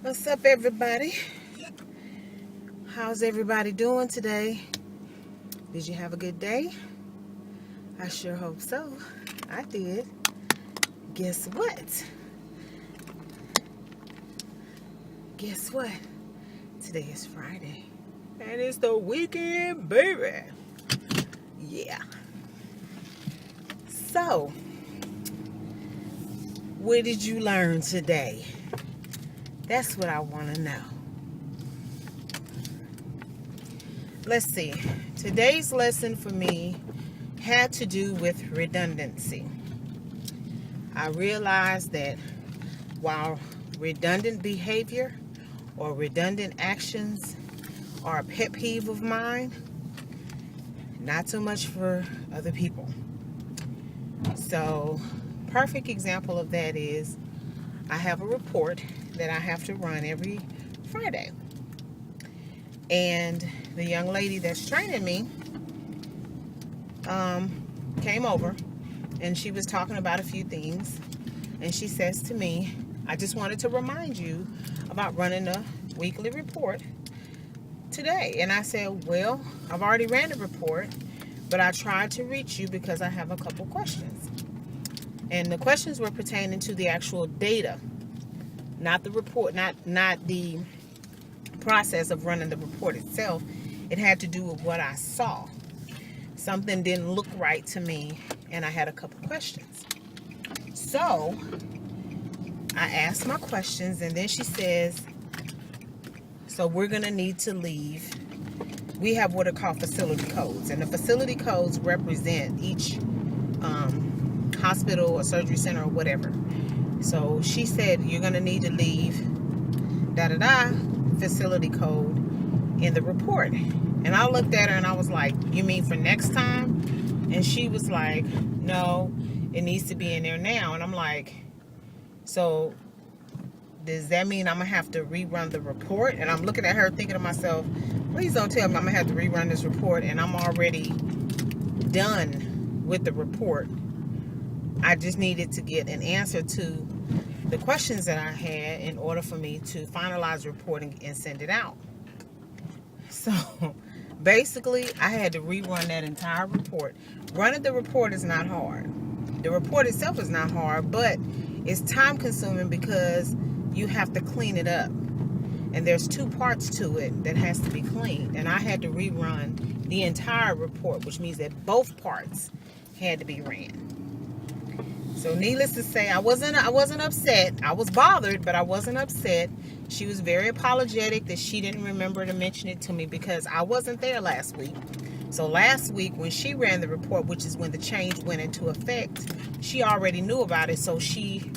What's up, everybody? How's everybody doing today? Did you have a good day? I sure hope so. I did. Guess what? Guess what? Today is Friday. And it's the weekend, baby. Yeah. So, what did you learn today? That's what I want to know. Let's see. Today's lesson for me had to do with redundancy. I realized that while redundant behavior or redundant actions are a pet peeve of mine, not so much for other people. So, perfect example of that is I have a report that I have to run every Friday. And the young lady that's training me came over and she was talking about a few things. And she says to me, I just wanted to remind you about running a weekly report today. And I said, well, I've already ran the report, but I tried to reach you because I have a couple questions. And the questions were pertaining to the actual data, not the report, not the process of running the report itself. It had to do with what I saw. Something didn't look right to me, and I had a couple questions. So I asked my questions, and then she says, so we're going to need to leave. We have what are called facility codes, and the facility codes represent each hospital or surgery center or whatever. So she said, you're going to need to leave facility code in the report. And I looked at her and I was like, you mean for next time? And she was like, no, it needs to be in there now. And I'm like, so does that mean I'm going to have to rerun the report? And I'm looking at her thinking to myself, please don't tell me I'm going to have to rerun this report and I'm already done with the report. I just needed to get an answer to the questions that I had in order for me to finalize the report and send it out. So basically, I had to rerun that entire report. Running the report is not hard. The report itself is not hard, but it's time consuming because you have to clean it up. And there's two parts to it that has to be cleaned. And I had to rerun the entire report, which means that both parts had to be ran. So needless to say, I wasn't upset. I was bothered, but I wasn't upset. She was very apologetic that she didn't remember to mention it to me because I wasn't there last week. So last week when she ran the report, which is when the change went into effect, she already knew about it, so she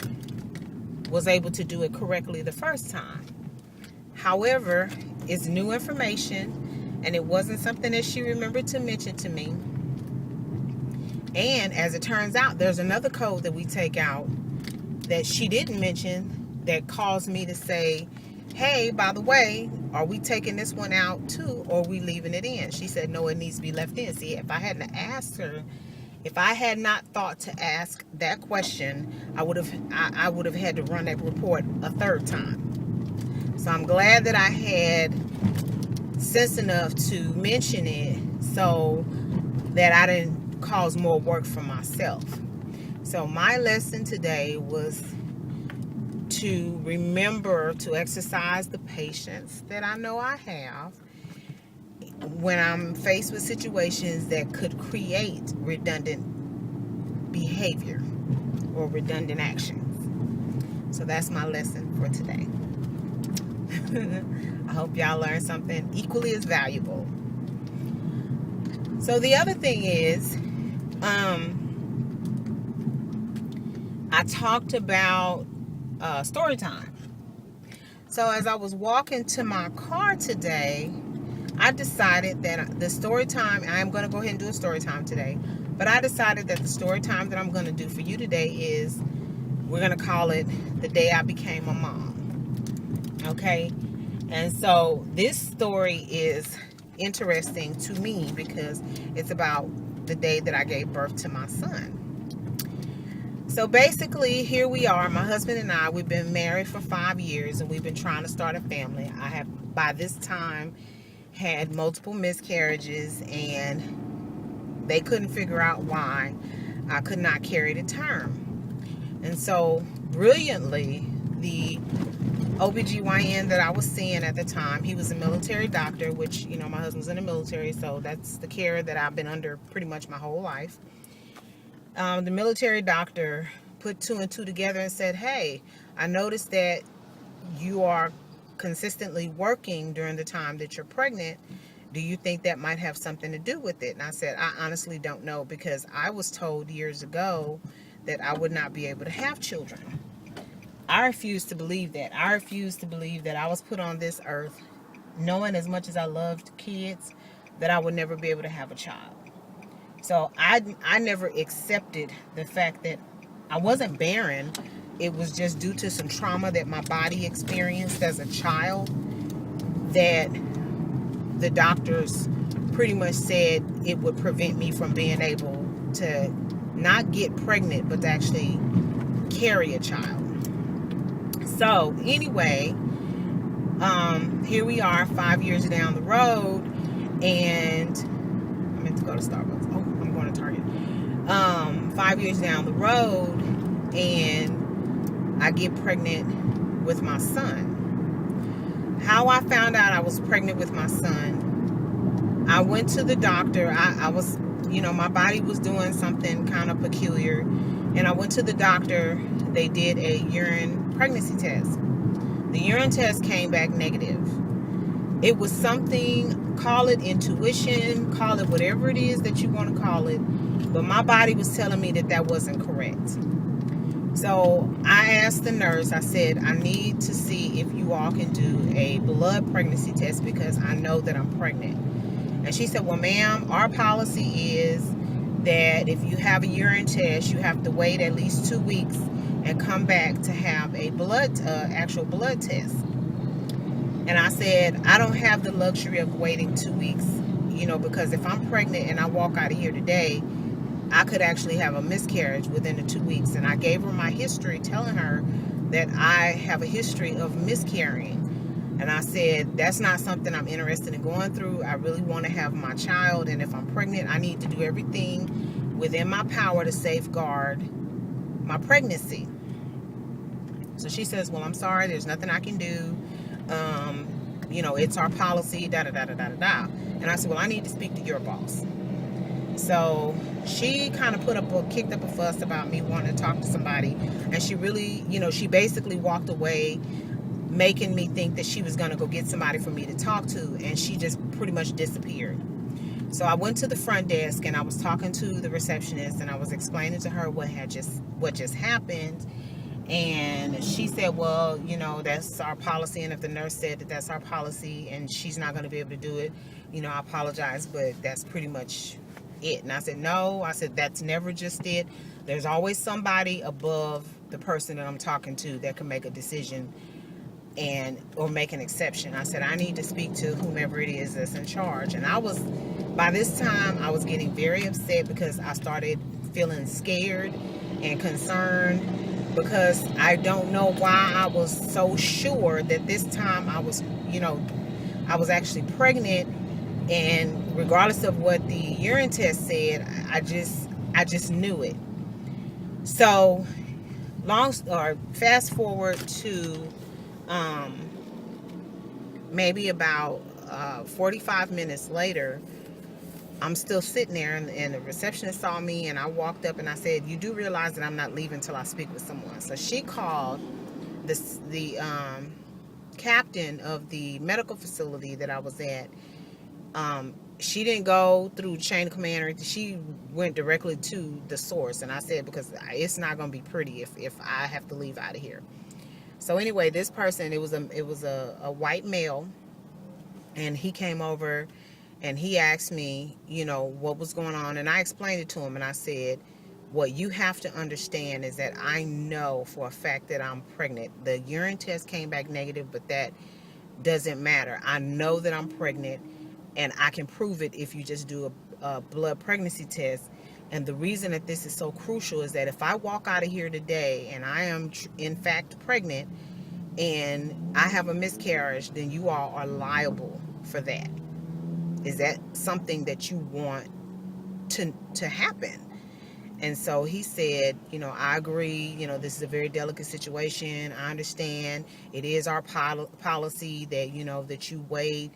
was able to do it correctly the first time. However, it's new information, and it wasn't something that she remembered to mention to me. And as it turns out, there's another code that we take out that she didn't mention that caused me to say, hey, by the way, are we taking this one out too, or are we leaving it in? She said, no, it needs to be left in. See, if I hadn't asked her, if I had not thought to ask that question, I would have had to run that report a third time. So I'm glad that I had sense enough to mention it so that I didn't cause more work for myself. So my lesson today was to remember to exercise the patience that I know I have when I'm faced with situations that could create redundant behavior or redundant actions. So that's my lesson for today. I hope y'all learned something equally as valuable. So the other thing is, I talked about story time. So as I was walking to my car today, I decided that the story time, I am going to go ahead and do a story time today, but I decided that the story time that I'm going to do for you today is, we're going to call it The Day I Became a Mom. Okay? And so this story is interesting to me because it's about the day that I gave birth to my son. So basically, here we are. My husband and I, we've been married for 5 years, and we've been trying to start a family. I have, by this time, had multiple miscarriages, and they couldn't figure out why I could not carry to term. And so, brilliantly, the OBGYN that I was seeing at the time, he was a military doctor, which, you know, my husband's in the military, so that's the care that I've been under pretty much my whole life. The military doctor put 2 and 2 together and said, hey, I noticed that you are consistently working during the time that you're pregnant. Do you think that might have something to do with it? And I said, I honestly don't know, because I was told years ago that I would not be able to have children. I refuse to believe that. I refuse to believe that I was put on this earth knowing, as much as I loved kids, that I would never be able to have a child. So I never accepted the fact that I wasn't barren. It was just due to some trauma that my body experienced as a child, that the doctors pretty much said it would prevent me from being able to not get pregnant, but to actually carry a child. So anyway, here we are 5 years down the road, and I meant to go to Starbucks. Oh, I'm going to Target. 5 years down the road, and I get pregnant with my son. How I found out I was pregnant with my son, I went to the doctor. I was, you know, my body was doing something kind of peculiar, and I went to the doctor. They did a urine pregnancy test. The urine test came back negative. It was something, call it intuition, call it whatever it is that you want to call it, but my body was telling me that that wasn't correct. So I asked the nurse, I said, I need to see if you all can do a blood pregnancy test, because I know that I'm pregnant. And she said, well, ma'am, our policy is that if you have a urine test, you have to wait at least 2 weeks and come back to have a actual blood test. And I said, I don't have the luxury of waiting 2 weeks, you know, because if I'm pregnant and I walk out of here today, I could actually have a miscarriage within the 2 weeks. And I gave her my history, telling her that I have a history of miscarrying. And I said, that's not something I'm interested in going through. I really want to have my child. And if I'm pregnant, I need to do everything within my power to safeguard my pregnancy. So she says, well, I'm sorry, there's nothing I can do. You know, it's our policy, da da da da da da. And I said, well, I need to speak to your boss. So she kind of kicked up a fuss about me wanting to talk to somebody. And she really, you know, she basically walked away, making me think that she was going to go get somebody for me to talk to. And she just pretty much disappeared. So I went to the front desk, and I was talking to the receptionist, and I was explaining to her what just happened. And she said, well, you know, that's our policy. And if the nurse said that that's our policy and she's not going to be able to do it, you know, I apologize, but that's pretty much it. And I said, no, I said, that's never just it. There's always somebody above the person that I'm talking to that can make a decision or make an exception. I said, I need to speak to whomever it is that's in charge. And by this time, I was getting very upset, because I started feeling scared and concerned, because I don't know why I was so sure that this time I was actually pregnant. And regardless of what the urine test said, I just knew it. So fast forward to maybe about 45 minutes later, I'm still sitting there, and the receptionist saw me, and I walked up and I said, you do realize that I'm not leaving until I speak with someone. So she called the captain of the medical facility that I was at. She didn't go through chain of command or anything. She went directly to the source. And I said, because it's not going to be pretty if I have to leave out of here. So anyway, this person, it was a white male, and he came over and he asked me, you know, what was going on. And I explained it to him, and I said, what you have to understand is that I know for a fact that I'm pregnant. The urine test came back negative, but that doesn't matter. I know that I'm pregnant, and I can prove it if you just do a blood pregnancy test, And the reason that this is so crucial is that if I walk out of here today and I am in fact pregnant and I have a miscarriage, then you all are liable for that. Is that something that you want to happen? And so he said, I agree, this is a very delicate situation. I understand it is our policy that, that you wait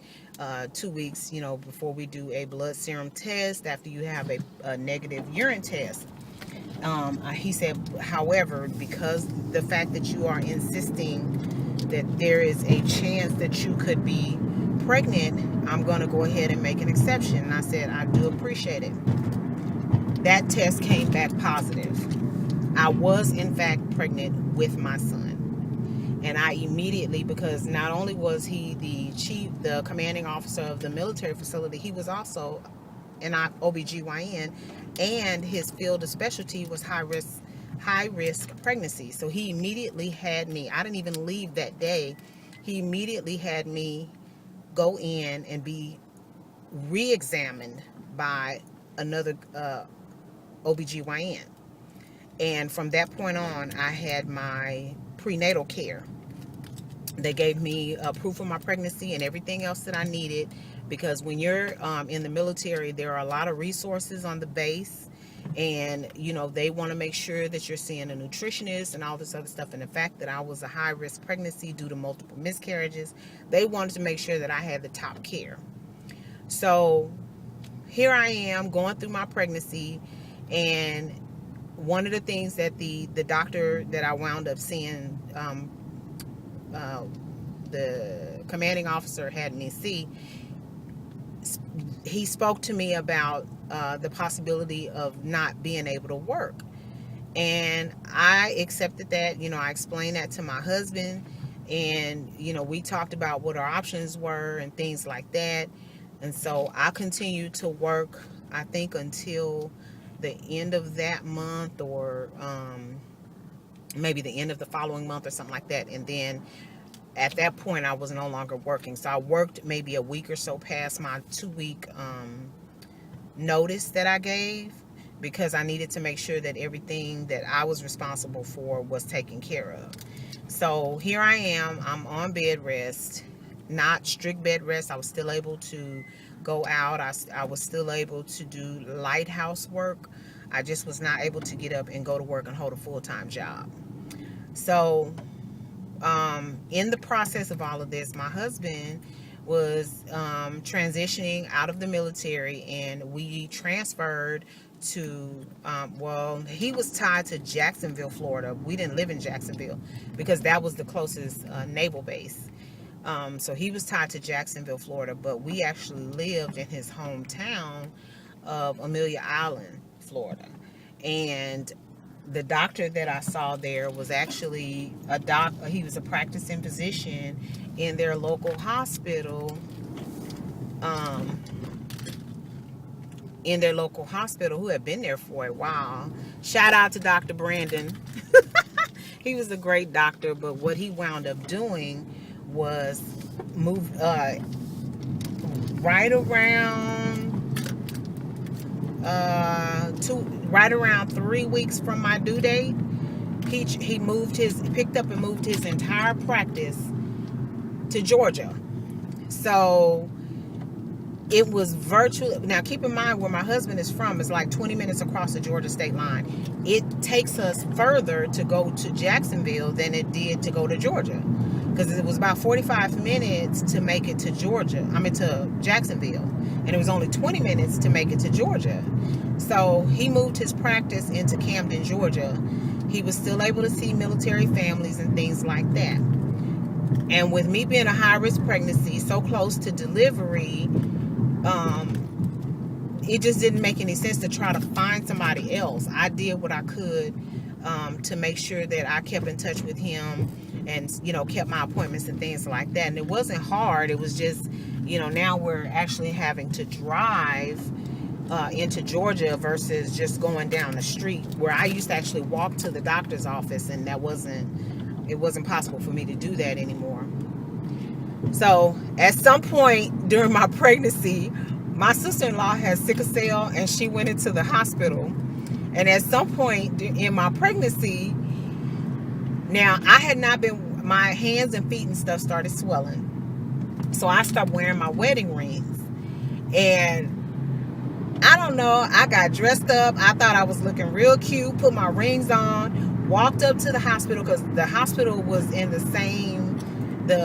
2 weeks, before we do a blood serum test after you have a negative urine test. He said, however, because the fact that you are insisting that there is a chance that you could be pregnant, I'm going to go ahead and make an exception. And I said, I do appreciate it. That test came back positive. I was in fact pregnant with my son. And I immediately, because not only was he the commanding officer of the military facility, he was also an OBGYN, and his field of specialty was high risk pregnancy. So he immediately had me, I didn't even leave that day. He immediately had me go in and be re-examined by another OBGYN. And from that point on, I had my prenatal care. They gave me proof of my pregnancy and everything else that I needed, because when you're in the military, there are a lot of resources on the base, and they want to make sure that you're seeing a nutritionist and all this other stuff. And the fact that I was a high-risk pregnancy due to multiple miscarriages, they wanted to make sure that I had the top care. So here I am going through my pregnancy, and one of the things that the doctor that I wound up seeing, the commanding officer had me see, he spoke to me about the possibility of not being able to work. And I accepted that. I explained that to my husband, and we talked about what our options were and things like that. And so I continued to work, I think, until the end of that month, or maybe the end of the following month or something like that. And then at that point I was no longer working. So I worked maybe a week or so past my 2-week notice that I gave, because I needed to make sure that everything that I was responsible for was taken care of. So here I am, I'm on bed rest, not strict bed rest. I was still able to go out. I was still able to do light house work. I just was not able to get up and go to work and hold a full-time job. So in the process of all of this, my husband was transitioning out of the military, and we transferred to, he was tied to Jacksonville, Florida. We didn't live in Jacksonville because that was the closest naval base. So he was tied to Jacksonville, Florida, but we actually lived in his hometown of Amelia Island, Florida. And the doctor that I saw there was actually he was a practicing physician in their local hospital, who had been there for a while. Shout out to Dr. Brandon. He was a great doctor, but what he wound up doing was moved right around 3 weeks from my due date. He picked up and moved his entire practice to Georgia. So it was virtually, now keep in mind where my husband is from is like 20 minutes across the Georgia state line. It takes us further to go to Jacksonville than it did to go to Georgia, because it was about 45 minutes to make it to to Jacksonville, and it was only 20 minutes to make it to Georgia. So he moved his practice into Camden, Georgia. He was still able to see military families and things like that. And with me being a high-risk pregnancy, so close to delivery, it just didn't make any sense to try to find somebody else. I did what I could to make sure that I kept in touch with him and, kept my appointments and things like that. And it wasn't hard. It was just, now we're actually having to drive into Georgia versus just going down the street, where I used to actually walk to the doctor's office, and it wasn't possible for me to do that anymore. So at some point during my pregnancy, my sister-in-law had sickle cell, and she went into the hospital, And at some point in my pregnancy, now I had not been, my hands and feet and stuff started swelling. So I stopped wearing my wedding rings. And I don't know, I got dressed up. I thought I was looking real cute, put my rings on, walked up to the hospital, because the hospital was in the same,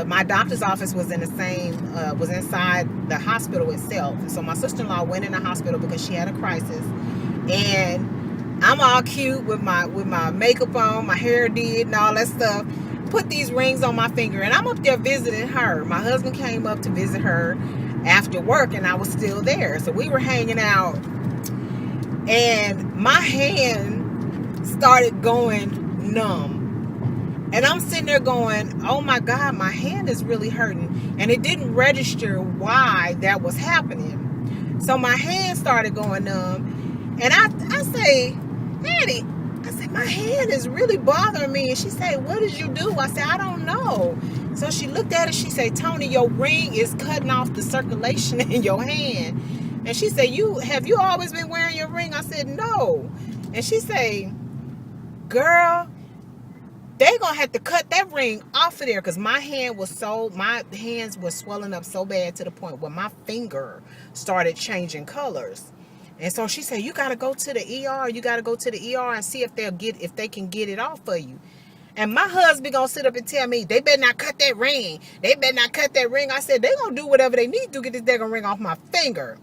my doctor's office was in the same, was inside the hospital itself. So my sister-in-law went in the hospital because she had a crisis. And I'm all cute with my makeup on, my hair did and all that stuff. Put these rings on my finger, and I'm up there visiting her. My husband came up to visit her after work, and I was still there. So we were hanging out, and my hand started going numb. And I'm sitting there going, oh my God, my hand is really hurting. And it didn't register why that was happening. So my hand started going numb. And I say, Daddy, I said, my hand is really bothering me. And she said, what did you do? I said, I don't know. So she looked at it. She said, Tony, your ring is cutting off the circulation in your hand. And she said, have you always been wearing your ring? I said, no. And she said, girl, they're going to have to cut that ring off of there, because my hands were swelling up so bad to the point where my finger started changing colors. And so she said, you got to go to the ER. You got to go to the ER and see if they can get it off for you. And my husband going to sit up and tell me, they better not cut that ring. They better not cut that ring. I said, they're going to do whatever they need to get this daggone ring off my finger.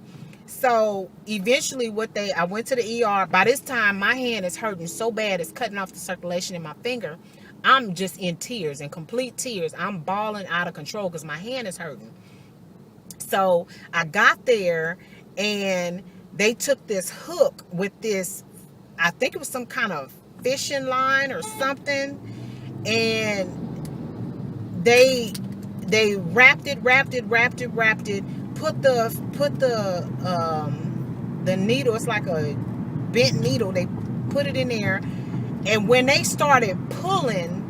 So eventually I went to the ER. By this time, my hand is hurting so bad, it's cutting off the circulation in my finger. I'm just in tears, in complete tears. I'm bawling out of control because my hand is hurting. So I got there, and they took this hook with this, I think it was some kind of fishing line or something, and they wrapped it, put the needle, it's like a bent needle, they put it in there. And when they started pulling,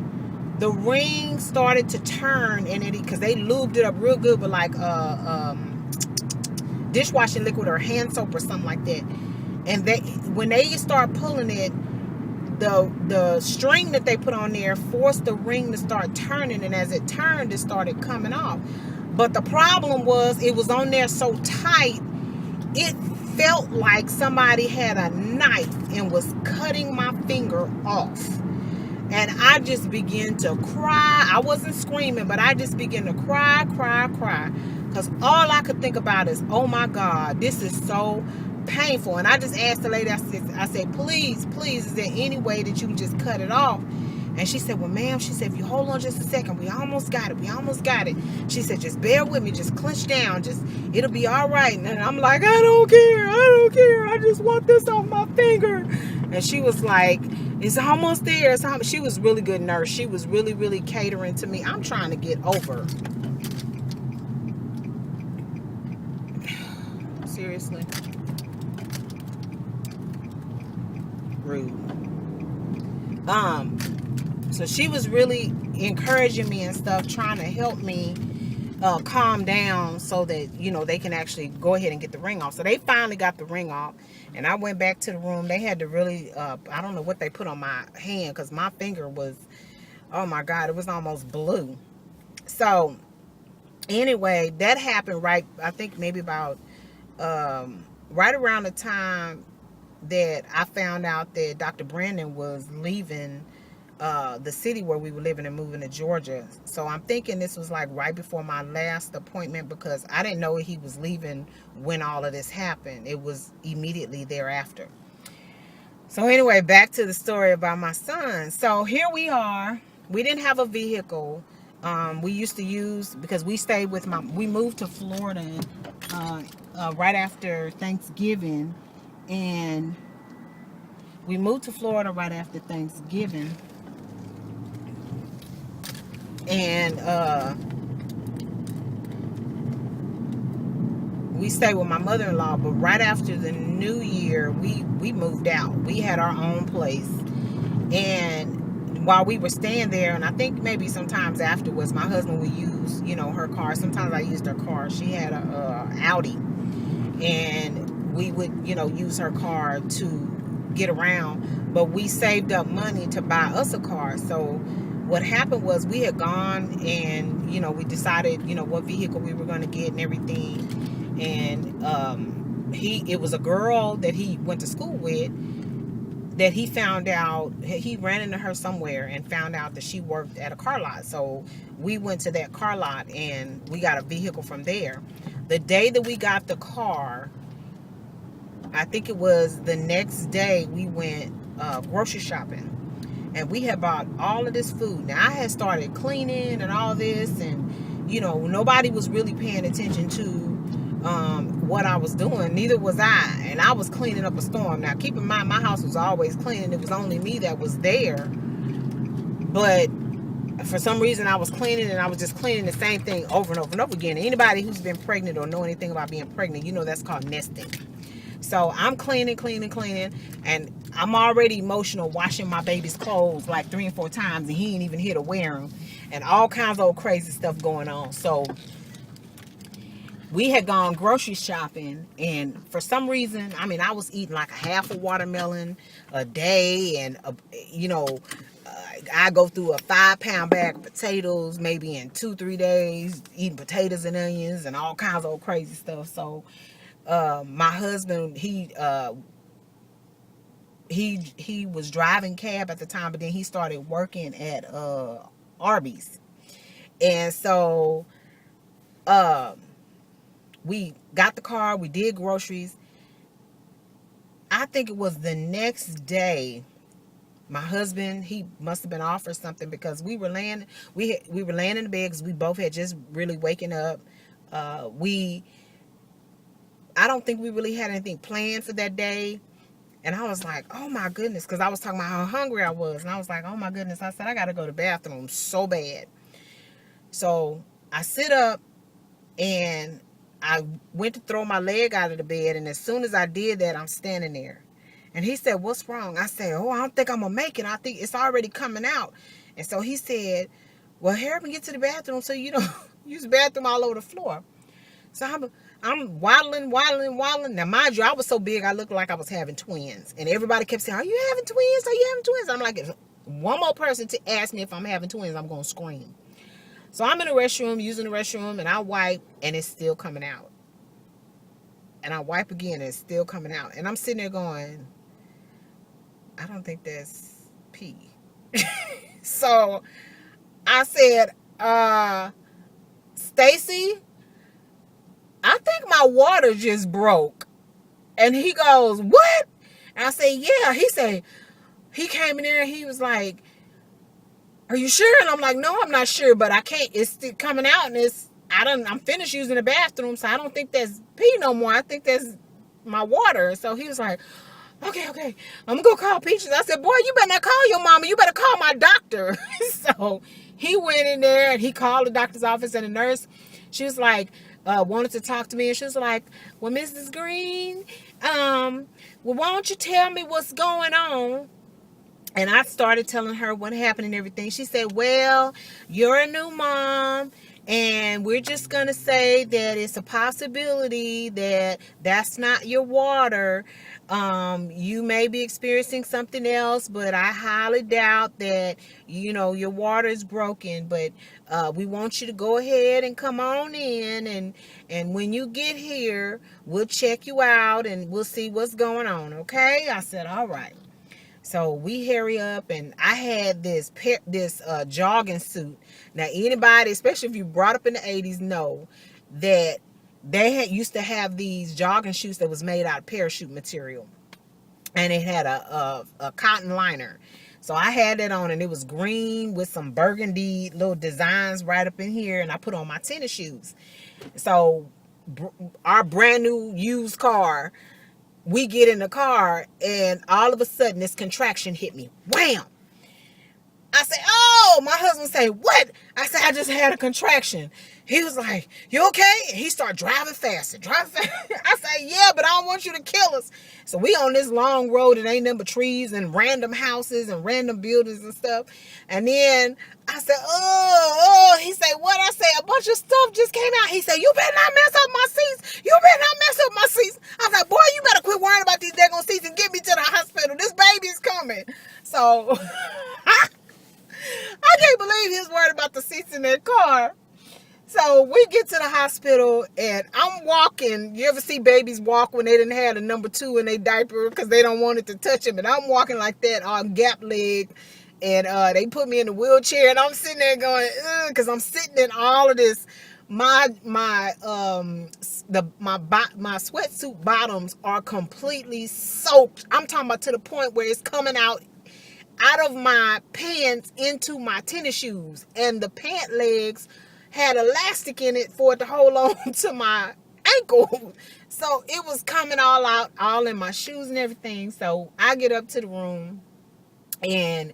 the ring started to turn, and because they lubed it up real good with like dishwashing liquid or hand soap or something like that. And when they start pulling it, the string that they put on there forced the ring to start turning, and as it turned, it started coming off. But the problem was, it was on there so tight, it felt like somebody had a knife and was cutting my finger off. And I just began to cry. I wasn't screaming, but I just began to cry. Because all I could think about is, oh my God, this is so painful. And I just asked the lady, I said, please, is there any way that you can just cut it off? And she said, well, ma'am, she said, if you hold on just a second, we almost got it. She said, just bear with me, just clench down, it'll be all right. And I'm like, I don't care. I just want this off my finger. And she was like, it's almost there. She was a really good nurse. She was really, really catering to me. I'm trying to get over. Seriously. Rude. So she was really encouraging me and stuff, trying to help me calm down so that, they can actually go ahead and get the ring off. So they finally got the ring off, and I went back to the room. They had to really, I don't know what they put on my hand, because my finger was, oh my God, it was almost blue. So anyway, that happened I think maybe about, right around the time that I found out that Dr. Brandon was leaving the city where we were living and moving to Georgia. So I'm thinking this was like right before my last appointment, because I didn't know he was leaving when all of this happened. It was immediately thereafter. So anyway, back to the story about my son. So here we are. We didn't have a vehicle. We used to use, because we stayed with we moved to Florida right after Thanksgiving. And we moved to Florida right after Thanksgiving. And we stayed with my mother-in-law, but right after the new year, we moved out. We had our own place. And while we were staying there, and I think maybe sometimes afterwards, my husband would use, her car. Sometimes I used her car. She had a Audi. And we would, use her car to get around. But we saved up money to buy us a car. So what happened was we had gone and, you know, we decided, you know, what vehicle we were going to get and everything. And it was a girl that he went to school with that he found out, he ran into her somewhere and found out that she worked at a car lot. So we went to that car lot and we got a vehicle from there. The day that we got the car, I think it was the next day, we went grocery shopping. And we had bought all of this food. Now, I had started cleaning and all this. And, you know, nobody was really paying attention to what I was doing. Neither was I. And I was cleaning up a storm. Now, keep in mind, my house was always clean. It was only me that was there. But for some reason, I was cleaning. And I was just cleaning the same thing over and over and over again. Anybody who's been pregnant or know anything about being pregnant, you know that's called nesting. So I'm cleaning, and I'm already emotional washing my baby's clothes like 3 and 4 times, and he ain't even here to wear them, and all kinds of old crazy stuff going on. So we had gone grocery shopping, and for some reason, I mean, I was eating like a half a watermelon a day, and you know, I go through a 5-pound bag of potatoes maybe in 2-3 days, eating potatoes and onions and all kinds of old crazy stuff. So my husband, he was driving cab at the time, but then he started working at Arby's. And so we got the car, we did groceries. I think it was the next day, my husband, he must have been off or something, because we were laying in the bed because we both had just really waken up. I don't think we really had anything planned for that day. And I was like, oh my goodness, because I was talking about how hungry I was. And I was like, oh my goodness. I said, I got to go to the bathroom so bad. So I sit up and I went to throw my leg out of the bed. And as soon as I did that, I'm standing there. And he said, what's wrong? I said, oh, I don't think I'm going to make it. I think it's already coming out. And so he said, well, hurry up and get to the bathroom so you don't use the bathroom all over the floor. So I'm waddling. Now, mind you, I was so big, I looked like I was having twins. And everybody kept saying, are you having twins? Are you having twins? I'm like, if one more person to ask me if I'm having twins, I'm going to scream. So I'm in the restroom, using the restroom, and I wipe, and it's still coming out. And I wipe again, and it's still coming out. And I'm sitting there going, I don't think that's pee. So I said, Stacy, I think my water just broke. And he goes, what? And I say, yeah. He said, he came in there and he was like, are you sure? And I'm like, no, I'm not sure, but I can't. It's still coming out, and I'm finished using the bathroom, so I don't think that's pee no more. I think that's my water. So he was like, okay, I'm gonna go call Peaches. I said, boy, you better not call your mama. You better call my doctor. So he went in there and he called the doctor's office, and the nurse, she was like, wanted to talk to me, and she was like, well, Mrs. Green, well, why don't you tell me what's going on? And I started telling her what happened and everything. She said, well, you're a new mom, and we're just going to say that it's a possibility that that's not your water. You may be experiencing something else, but I highly doubt that, you know, your water is broken. But we want you to go ahead and come on in, and when you get here, we'll check you out and we'll see what's going on, okay? I said, all right. So we hurry up, and I had this jogging suit. Now, anybody, especially if you brought up in the 80s, know that they used to have these jogging shoes that was made out of parachute material, and it had a cotton liner. So I had that on, and it was green with some burgundy little designs right up in here, and I put on my tennis shoes. So our brand new used car, we get in the car, and all of a sudden this contraction hit me. Wham! I said, oh, my husband said, what? I said, I just had a contraction. He was like, you okay? And he started driving faster. I said, yeah, but I don't want you to kill us. So we on this long road, and ain't nothing but trees and random houses and random buildings and stuff. And then I said, oh, he said, what? I said, a bunch of stuff just came out. He said, you better not mess up my seats. You better not mess up my seats. I was like, boy, you better quit worrying about these daggone seats and get me to the hospital. This seats in that car. So we get to the hospital and I'm walking. You ever see babies walk when they didn't have a number 2 in their diaper because they don't want it to touch them? And I'm walking like that on gap leg. And they put me in the wheelchair and I'm sitting there going, because I'm sitting in all of this. My sweatsuit bottoms are completely soaked. I'm talking about to the point where it's coming out of my pants into my tennis shoes, and the pant legs had elastic in it for it to hold on to my ankle. So it was coming all out, all in my shoes and everything. So I get up to the room, and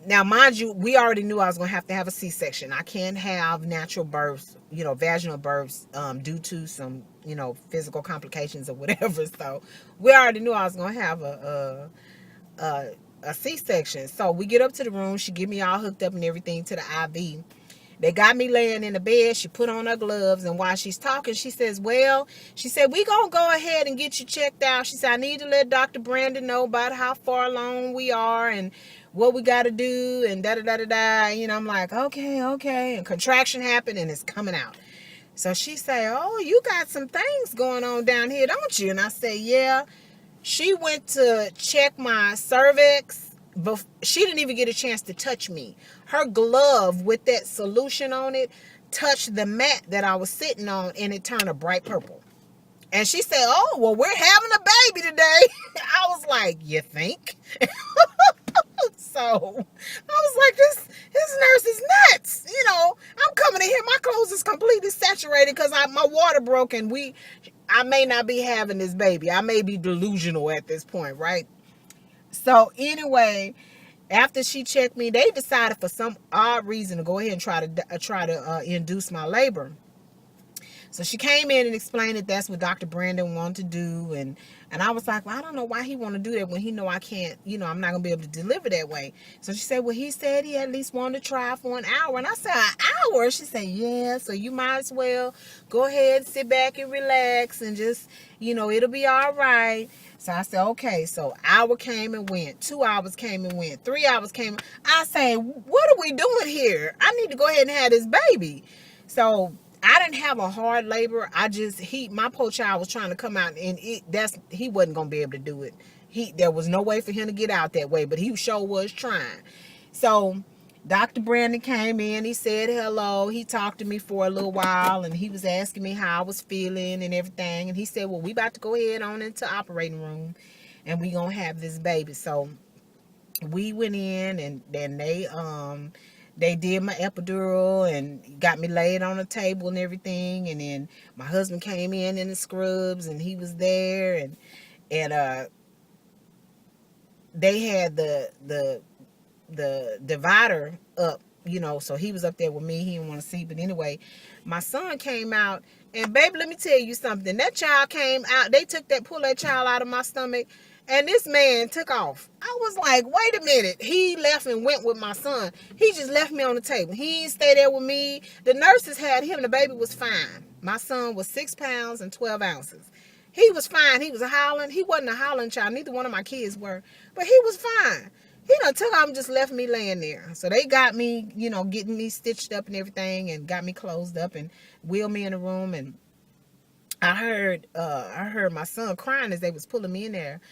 now mind you, we already knew I was going to have a C-section. I can't have natural births, vaginal births, due to some, physical complications or whatever. So we already knew I was going to have a C-section. So we get up to the room. She get me all hooked up and everything to the IV. They got me laying in the bed. She put on her gloves, and while she's talking, she said, we gonna go ahead and get you checked out. She said, I need to let Dr. Brandon know about how far along we are and what we got to do and da-da-da-da-da. I'm like, okay. And contraction happened, and it's coming out. So she say, oh, you got some things going on down here, don't you? And I say, yeah. She went to check my cervix, but she didn't even get a chance to touch me. Her glove with that solution on it touched the mat that I was sitting on, and it turned a bright purple. And she said, oh, well, we're having a baby today. I was like, you think? So I was like, this nurse is nuts. I'm coming in here. My clothes is completely saturated because my water broke, and I may not be having this baby. I may be delusional at this point, right? So anyway, after she checked me, they decided for some odd reason to go ahead and try to induce my labor. So she came in and explained that that's what Dr. Brandon wanted to do. And I was like, well, I don't know why he want to do that when he know I can't, I'm not going to be able to deliver that way. So she said, well, he said he at least wanted to try for an hour. And I said, an hour? She said, yeah, so you might as well go ahead, sit back and relax and just, it'll be all right. So I said, okay. So hour came and went. 2 hours came and went. 3 hours came. I say, what are we doing here? I need to go ahead and have this baby. So I didn't have a hard labor. My poor child was trying to come out, and he wasn't gonna be able to do it. There was no way for him to get out that way, but he sure was trying. So Dr. Brandon came in. He said hello. He talked to me for a little while, and he was asking me how I was feeling and everything. And he said, well, we about to go ahead on into operating room, and we gonna have this baby. So we went in, and then they did my epidural and got me laid on a table and everything. And then my husband came in the scrubs, and he was there, and they had the divider up, so he was up there with me. He didn't want to see, but anyway, my son came out, and baby, let me tell you something. That child came out. They pulled that child out of my stomach, and this man took off. I was like, wait a minute. He left and went with my son. He just left me on the table. He didn't stay there with me. The nurses had him. The baby was fine. My son was 6 pounds and 12 ounces. He was fine. He was howling. He wasn't a howling child. Neither one of my kids were. But he was fine. He done took off and just left me laying there. So they got me, getting me stitched up and everything, and got me closed up and wheeled me in the room. And I heard my son crying as they was pulling me in there.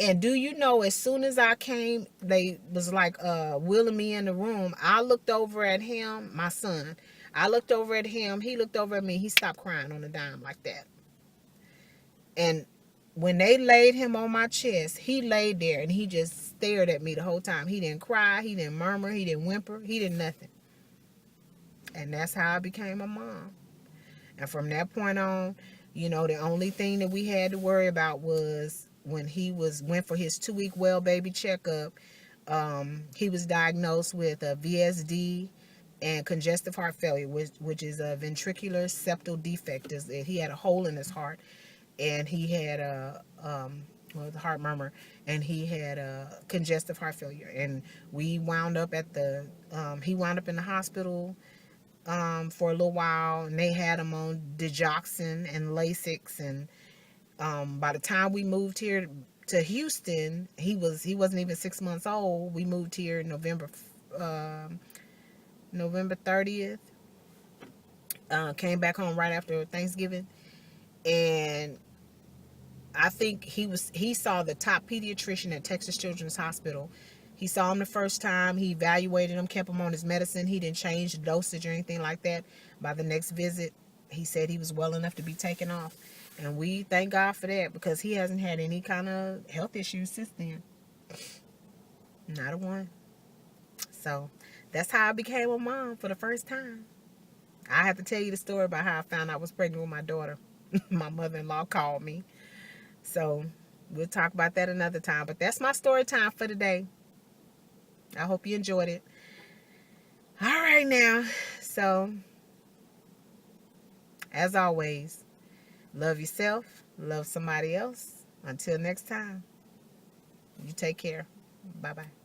And do you know, as soon as I came, they was like wheeling me in the room. I looked over at him, my son. I looked over at him. He looked over at me. He stopped crying on a dime like that. And when they laid him on my chest, he laid there and he just stared at me the whole time. He didn't cry. He didn't murmur. He didn't whimper. He did nothing. And that's how I became a mom. And from that point on, the only thing that we had to worry about was when he went for his 2-week well baby checkup. He was diagnosed with a VSD and congestive heart failure, which is a ventricular septal defect. He had a hole in his heart, and he had the heart murmur, and he had congestive heart failure. And we wound up he wound up in the hospital for a little while, and they had him on digoxin and Lasix. And by the time we moved here to Houston, he wasn't even 6 months old. We moved here in November November 30th. Came back home right after Thanksgiving, and I think he saw the top pediatrician at Texas Children's Hospital. He saw him the first time. He evaluated him, kept him on his medicine. He didn't change the dosage or anything like that. By the next visit, he said he was well enough to be taken off. And we thank God for that, because he hasn't had any kind of health issues since then. Not a one. So that's how I became a mom for the first time. I have to tell you the story about how I found out I was pregnant with my daughter. My mother-in-law called me. So we'll talk about that another time. But that's my story time for today. I hope you enjoyed it. All right now. So, as always, love yourself. Love somebody else. Until next time. You take care. Bye-bye.